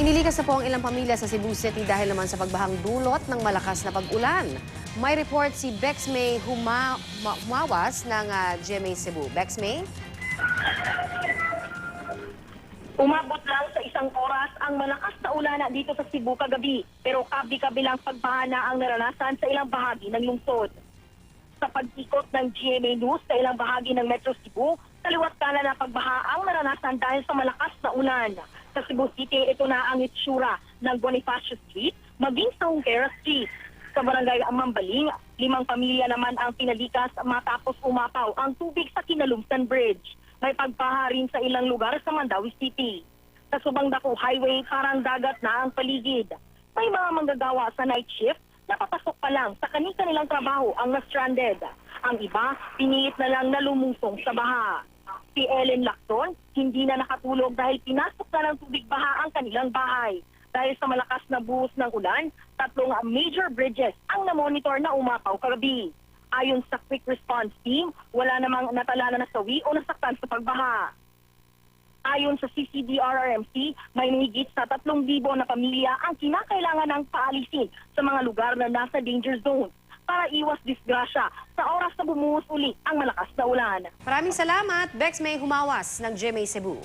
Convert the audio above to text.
Inilikas na po ang ilang pamilya sa Cebu City dahil naman sa pagbahang dulot ng malakas na pag-ulan. May report si Bexmay Humawas ng GMA Cebu. Bexmay? Umabot lang sa isang oras ang malakas na ulan dito sa Cebu kagabi, pero kabi-kabilang pagbaha na ang naranasan sa ilang bahagi ng lungsod. Sa pag-ikot ng GMA News sa ilang bahagi ng Metro Cebu, kaliwat kanan na pagbaha ang naranasan dahil sa malakas na ulan. Sa Cebu City, ito na ang itsura ng Bonifacio Street, maging sa Junquera Street. Sa barangay Mambaling, 5 pamilya naman ang pinalikas matapos umapaw ang tubig sa Kinalumsan Bridge. May pagbaha rin sa ilang lugar sa Mandawi City. Sa Subang Dako Highway, parang dagat na ang paligid. May mga manggagawa sa night shift na papasok pa lang sa kanilang trabaho ang na-stranded. Ang iba, pinilit na lang na lumusong sa baha. Si Ellen Lacton, hindi na nakatulog dahil pinasok na ng tubig baha ang kanilang bahay. Dahil sa malakas na buhos ng ulan, 3 major bridges ang namonitor na umapaw kagabi. Ayon sa Quick Response Team, wala namang natala na nasawi o nasaktan sa pagbaha. Ayon sa CCDRRMC, may mahigit sa 3,000 na pamilya ang kinakailangan ng paalisin sa mga lugar na nasa danger zone para iwas disgrasya sa oras na bumuhos uli ang malakas na ulan. Maraming salamat, Bexmay Humawas ng GMA Cebu.